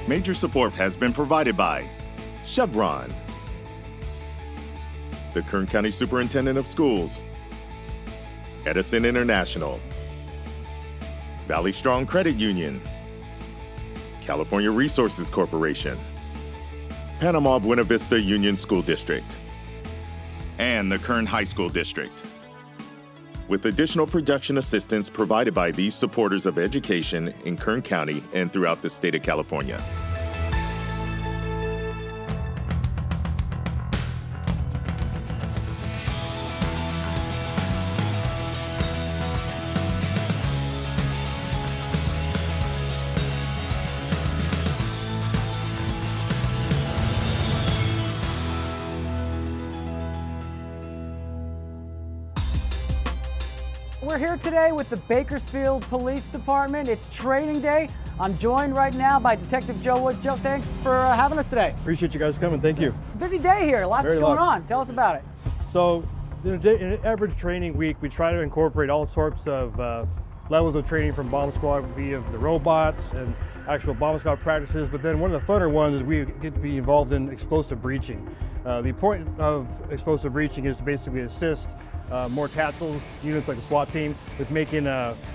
Major support has been provided by Chevron, the Kern County Superintendent of Schools, Edison International, Valley Strong Credit Union, California Resources Corporation, Panama Buena Vista Union School District, and the Kern High School District. With additional production assistance provided by these supporters of education in Kern County and throughout the state of California. We're here today with the Bakersfield Police Department. It's training day. I'm joined right now by Detective Joe Woods. Joe, thanks for having us today. Appreciate you guys coming. Thank you. Busy day here. Lots going on. Tell us about it. So, in an average training week, we try to incorporate all sorts of levels of training from bomb squad via the robots and actual bomb squad practices. But then one of the funner ones is we get to be involved in explosive breaching. The point of explosive breaching is to basically assist more tactical units like the SWAT team with making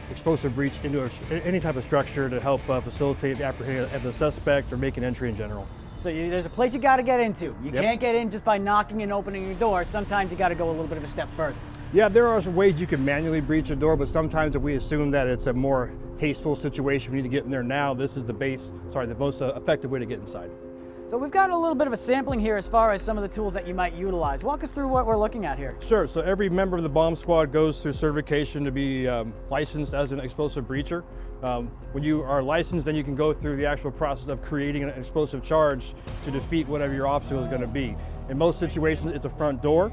explosive breach into any type of structure to help facilitate the apprehension of the suspect or make an entry in general. So there's a place you got to get into. You can't get in just by knocking and opening your door. Sometimes you got to go a little bit of a step further. Yeah, there are some ways you can manually breach a door, but sometimes if we assume that it's a more hasteful situation, we need to get in there now, this is the most effective way to get inside. So we've got a little bit of a sampling here as far as some of the tools that you might utilize. Walk us through what we're looking at here. Sure, so every member of the bomb squad goes through certification to be licensed as an explosive breacher. When you are licensed, then you can go through the actual process of creating an explosive charge to defeat whatever your obstacle is going to be. In most situations, it's a front door.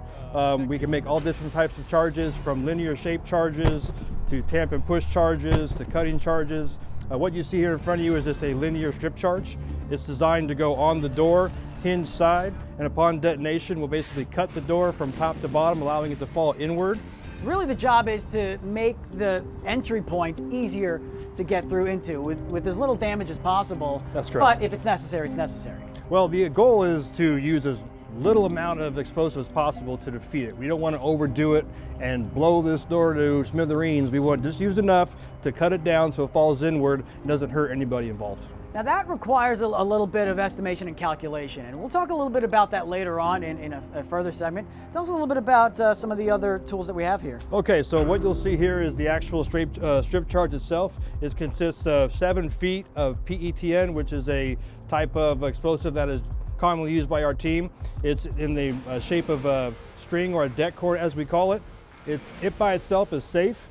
We can make all different types of charges, from linear shape charges to tamp and push charges to cutting charges. What you see here in front of you is just a linear strip charge. It's designed to go on the door, hinge side, and upon detonation, we'll basically cut the door from top to bottom, allowing it to fall inward. Really the job is to make the entry points easier to get through into with as little damage as possible. That's correct. But if it's necessary, it's necessary. Well, the goal is to use as little amount of explosive as possible to defeat it. We don't want to overdo it and blow this door to smithereens. We want just use enough to cut it down so it falls inward and doesn't hurt anybody involved. Now that requires a little bit of estimation and calculation, and we'll talk a little bit about that later on in a further segment. Tell us a little bit about some of the other tools that we have here. Okay, so what you'll see here is the actual strip charge itself. It consists of 7 feet of PETN, which is a type of explosive that is commonly used by our team. It's in the shape of a string or a deck cord, as we call it. It by itself is safe.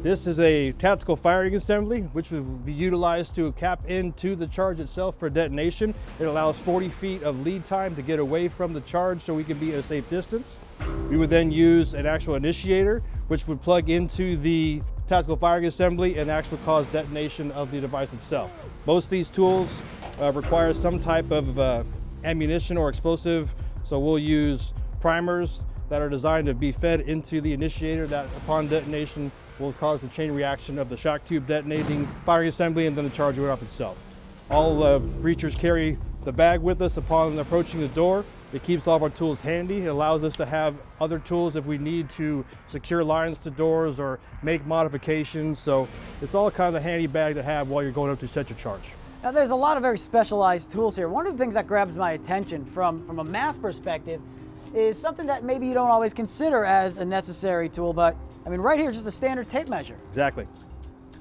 This is a tactical firing assembly, which will be utilized to cap into the charge itself for detonation. It allows 40 feet of lead time to get away from the charge so we can be at a safe distance. We would then use an actual initiator, which would plug into the tactical firing assembly and actually cause detonation of the device itself. Most of these tools require some type of ammunition or explosive, so we'll use primers that are designed to be fed into the initiator that upon detonation will cause the chain reaction of the shock tube detonating firing assembly and then the charge going off itself. All breachers carry the bag with us upon approaching the door. It keeps all of our tools handy. It allows us to have other tools if we need to secure lines to doors or make modifications. So it's all kind of a handy bag to have while you're going up to set your charge. Now there's a lot of very specialized tools here. One of the things that grabs my attention from a math perspective is something that maybe you don't always consider as a necessary tool, but I mean right here, just a standard tape measure. Exactly.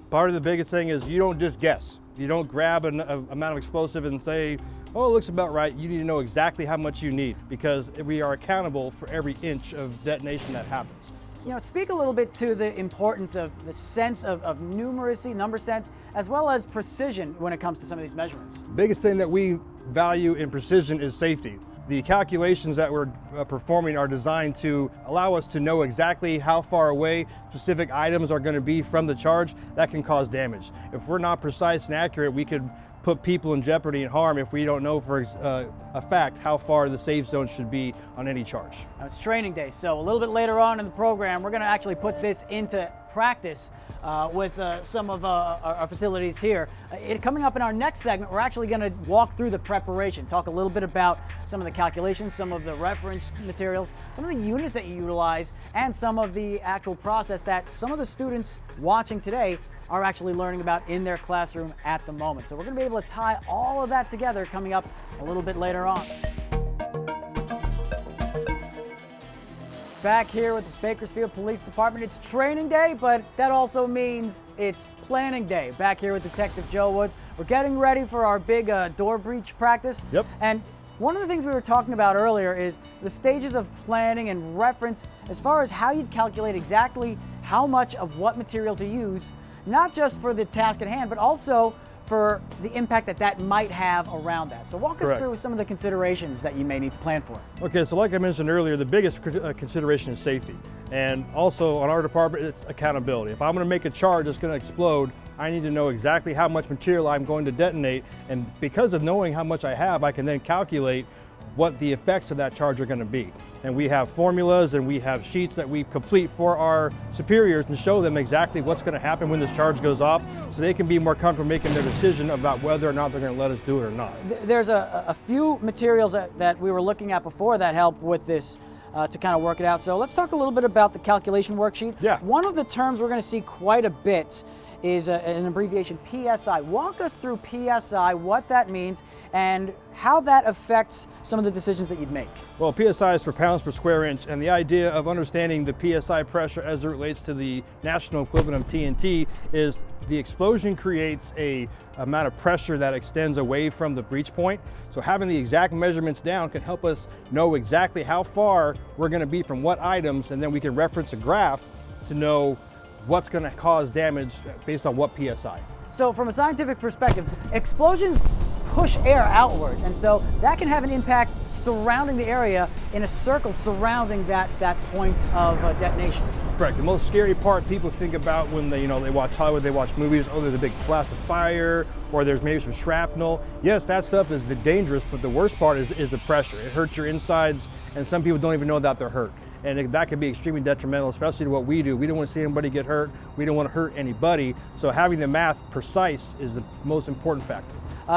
Part of the biggest thing is you don't just guess. You don't grab an amount of explosive and say, oh, it looks about right. You need to know exactly how much you need because we are accountable for every inch of detonation that happens. You know, speak a little bit to the importance of the sense of numeracy, number sense, as well as precision when it comes to some of these measurements. The biggest thing that we value in precision is safety. The calculations that we're performing are designed to allow us to know exactly how far away specific items are going to be from the charge that can cause damage. If we're not precise and accurate, we could put people in jeopardy and harm if we don't know for a fact how far the safe zone should be on any charge. Now it's training day, so a little bit later on in the program, we're going to actually put this into practice with some of our facilities here. Coming up in our next segment, we're actually going to walk through the preparation, talk a little bit about some of the calculations, some of the reference materials, some of the units that you utilize, and some of the actual process that some of the students watching today are actually learning about in their classroom at the moment. So we're going to be able to tie all of that together coming up a little bit later on. Back here with the Bakersfield Police Department. It's training day, but that also means it's planning day. Back here with Detective Joe Woods. We're getting ready for our big door breach practice. Yep. And one of the things we were talking about earlier is the stages of planning and reference as far as how you'd calculate exactly how much of what material to use, not just for the task at hand, but also for the impact that that might have around that. So walk us through some of the considerations that you may need to plan for. Okay, so like I mentioned earlier, the biggest consideration is safety. And also on our department, it's accountability. If I'm gonna make a charge that's gonna explode, I need to know exactly how much material I'm going to detonate. And because of knowing how much I have, I can then calculate what the effects of that charge are gonna be. And we have formulas and we have sheets that we complete for our superiors and show them exactly what's going to happen when this charge goes off, so they can be more comfortable making their decision about whether or not they're going to let us do it or not. There's a few materials that we were looking at before that help with this to kind of work it out. So let's talk a little bit about the calculation worksheet. Yeah. One of the terms we're going to see quite a bit is an abbreviation, PSI. Walk us through PSI, what that means, and how that affects some of the decisions that you'd make. Well, PSI is for pounds per square inch, and the idea of understanding the PSI pressure as it relates to the national equivalent of TNT is the explosion creates a amount of pressure that extends away from the breach point. So having the exact measurements down can help us know exactly how far we're going to be from what items, and then we can reference a graph to know what's going to cause damage based on what PSI. So from a scientific perspective, explosions push air outwards, and so that can have an impact surrounding the area in a circle surrounding that point of detonation. Correct. The most scary part people think about when they watch Hollywood, they watch movies, oh, there's a big blast of fire, or there's maybe some shrapnel. Yes, that stuff is dangerous, but the worst part is the pressure. It hurts your insides, and some people don't even know that they're hurt. And that can be extremely detrimental, especially to what we do. We don't want to see anybody get hurt. We don't want to hurt anybody. So having the math precise is the most important factor.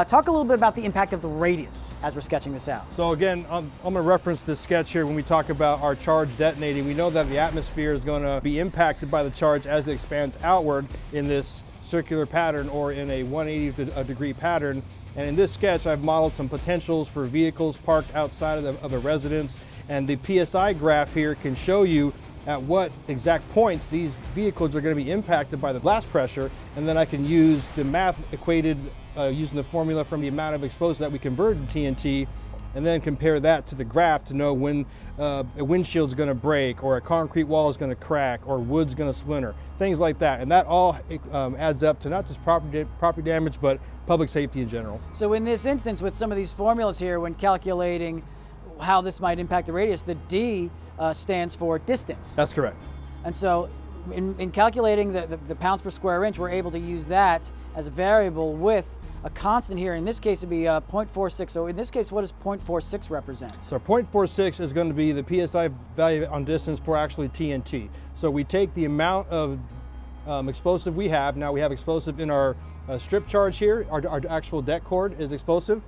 Talk a little bit about the impact of the radius as we're sketching this out. So again, I'm going to reference this sketch here when we talk about our charge detonating. We know that the atmosphere is going to be impacted by the charge as it expands outward in this circular pattern or in a 180 degree pattern. And in this sketch, I've modeled some potentials for vehicles parked outside of a residence. And the PSI graph here can show you at what exact points these vehicles are going to be impacted by the blast pressure, and then I can use the math equated using the formula from the amount of explosive that we converted to TNT, and then compare that to the graph to know when a windshield's going to break, or a concrete wall is going to crack, or wood's going to splinter, things like that. And that all adds up to not just property damage, but public safety in general. So in this instance, with some of these formulas here, when calculating how this might impact the radius, the D stands for distance. That's correct. And so in calculating the pounds per square inch, we're able to use that as a variable with a constant here. In this case, it'd be 0.46. So in this case, what does 0.46 represent? So 0.46 is going to be the PSI value on distance for actually TNT. So we take the amount of explosive we have. Now we have explosive in our strip charge here. Our actual det cord is explosive.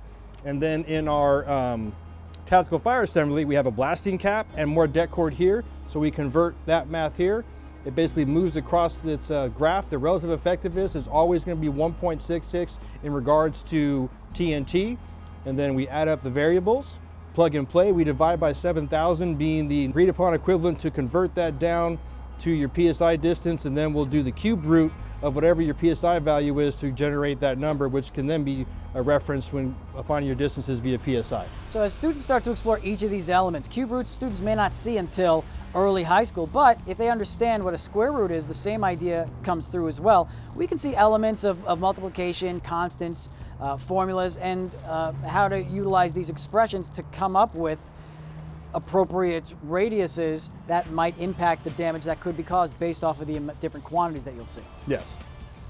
And then in our tactical fire assembly, we have a blasting cap and more det cord here. So we convert that math here. It basically moves across its graph. The relative effectiveness is always going to be 1.66 in regards to TNT. And then we add up the variables, plug and play. We divide by 7,000 being the agreed upon equivalent to convert that down to your PSI distance. And then we'll do the cube root of whatever your PSI value is to generate that number, which can then be a reference when finding your distances via PSI. So as students start to explore each of these elements, cube roots students may not see until early high school, but if they understand what a square root is, the same idea comes through as well. We can see elements of multiplication, constants, formulas, and how to utilize these expressions to come up with appropriate radiuses that might impact the damage that could be caused based off of the different quantities that you'll see. Yes.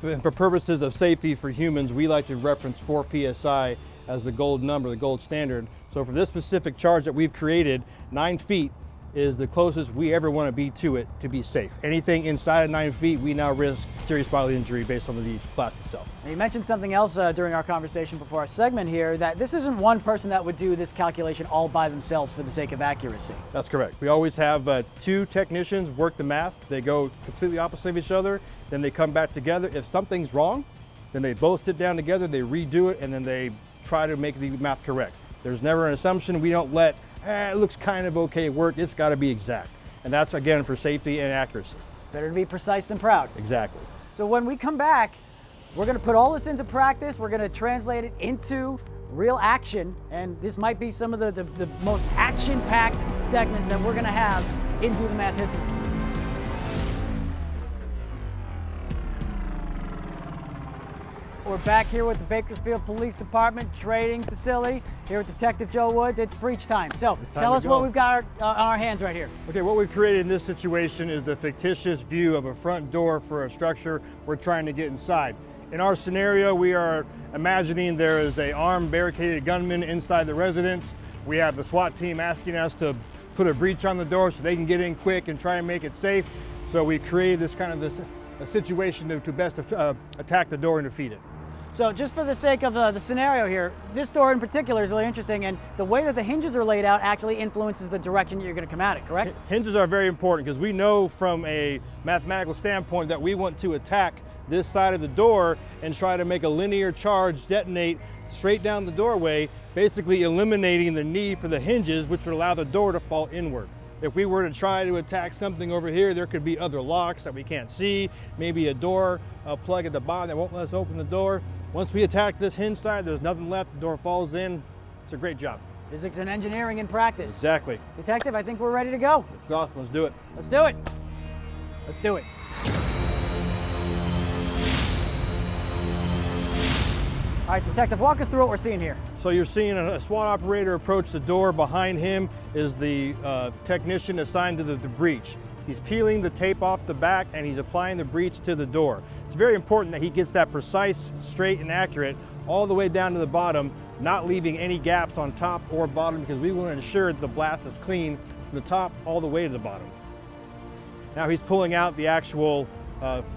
And for purposes of safety for humans, we like to reference 4 PSI as the gold number, the gold standard. So for this specific charge that we've created, 9 feet is the closest we ever want to be to it to be safe. Anything inside of 9 feet, we now risk serious bodily injury based on the blast itself. Now, you mentioned something else during our conversation before our segment here, that this isn't one person that would do this calculation all by themselves for the sake of accuracy. That's correct. We always have 2 technicians work the math. They go completely opposite of each other, then they come back together. If something's wrong, then they both sit down together, they redo it, and then they try to make the math correct. There's never an assumption. We don't let, it looks kind of okay work. It's got to be exact. And that's, again, for safety and accuracy. It's better to be precise than proud. Exactly. So when we come back, we're going to put all this into practice. We're going to translate it into real action. And this might be some of the most action-packed segments that we're going to have in Do the Math history. We're back here with the Bakersfield Police Department Trading Facility here with Detective Joe Woods. It's breach time. So tell us what we've got on our hands right here. Okay, what we've created in this situation is a fictitious view of a front door for a structure we're trying to get inside. In our scenario, we are imagining there is an armed barricaded gunman inside the residence. We have the SWAT team asking us to put a breach on the door so they can get in quick and try and make it safe. So we created this kind of a situation to best attack the door and defeat it. So just for the sake of the scenario here, this door in particular is really interesting, and the way that the hinges are laid out actually influences the direction you're going to come at it, correct? Hinges are very important because we know from a mathematical standpoint that we want to attack this side of the door and try to make a linear charge detonate straight down the doorway, basically eliminating the need for the hinges, which would allow the door to fall inward. If we were to try to attack something over here, there could be other locks that we can't see, maybe a door plug at the bottom that won't let us open the door. Once we attack this hinge side, there's nothing left, the door falls in. It's a great job. Physics and engineering in practice. Exactly. Detective, I think we're ready to go. It's awesome, let's do it. Let's do it. Let's do it. All right, Detective, walk us through what we're seeing here. So you're seeing a SWAT operator approach the door. Behind him is the technician assigned to the breach. He's peeling the tape off the back and he's applying the breach to the door. It's very important that he gets that precise, straight, and accurate all the way down to the bottom, not leaving any gaps on top or bottom, because we want to ensure that the blast is clean from the top all the way to the bottom. Now he's pulling out the actual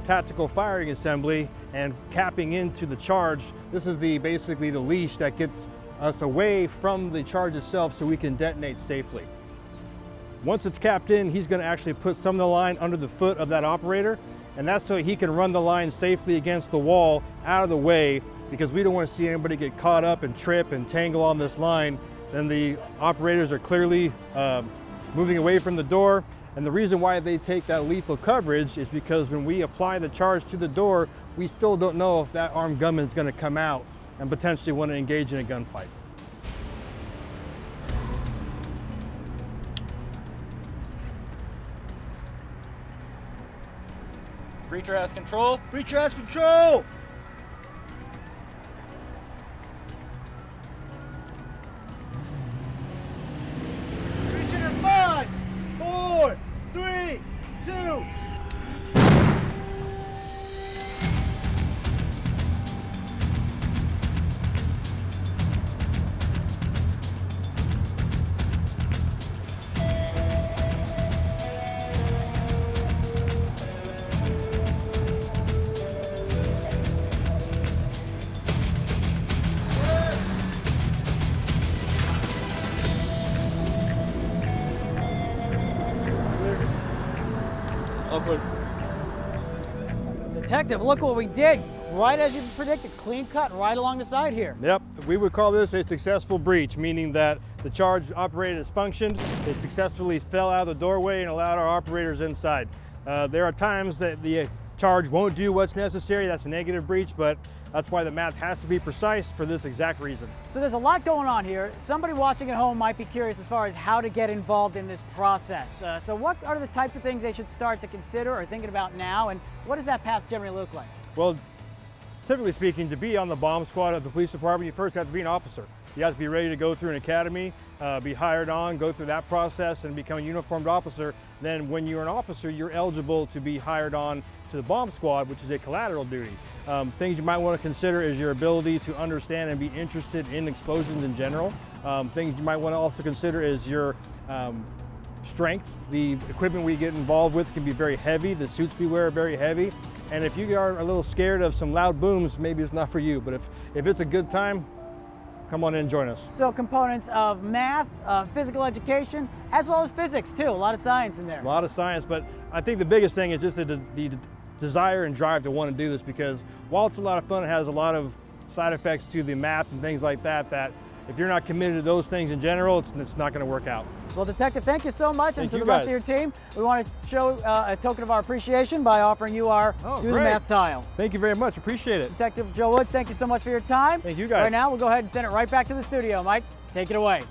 tactical firing assembly and capping into the charge. This is basically the leash that gets us away from the charge itself so we can detonate safely. Once it's capped in, he's going to actually put some of the line under the foot of that operator, and that's so he can run the line safely against the wall out of the way, because we don't want to see anybody get caught up and trip and tangle on this line. Then the operators are clearly moving away from the door. And the reason why they take that lethal coverage is because when we apply the charge to the door, we still don't know if that armed gunman is going to come out and potentially want to engage in a gunfight. Breacher has control. Breacher has control! Breacher in 5, 4, 3, 2. Upward. Detective, look what we did. Right as you predicted, clean cut right along the side here. Yep, we would call this a successful breach, meaning that the charge operator has functioned, it successfully fell out of the doorway and allowed our operators inside. There are times that the charge won't do what's necessary, that's a negative breach, but that's why the math has to be precise for this exact reason. So there's a lot going on here. Somebody watching at home might be curious as far as how to get involved in this process. So what are the types of things they should start to consider or thinking about now, and what does that path generally look like? Well, typically speaking, to be on the bomb squad of the police department, you first have to be an officer. You have to be ready to go through an academy, be hired on, go through that process and become a uniformed officer. Then when you're an officer, you're eligible to be hired on to the bomb squad, which is a collateral duty. Things you might want to consider is your ability to understand and be interested in explosions in general. Things you might want to also consider is your strength. The equipment we get involved with can be very heavy. The suits we wear are very heavy. And if you are a little scared of some loud booms, maybe it's not for you. But if it's a good time, come on in and join us. So components of math, physical education, as well as physics too. A lot of science in there. A lot of science, but I think the biggest thing is just the desire and drive to want to do this, because while it's a lot of fun, it has a lot of side effects to the math and things like that, that if you're not committed to those things in general, it's not going to work out. Well, Detective, thank you so much. And Thank to you the rest guys. of your team, we want to show a token of our appreciation by offering you our Do the great. Math tile. Thank you very much. Appreciate it. Detective Joe Woods, thank you so much for your time. Thank you guys. Right now, we'll go ahead and send it right back to the studio. Mike, take it away.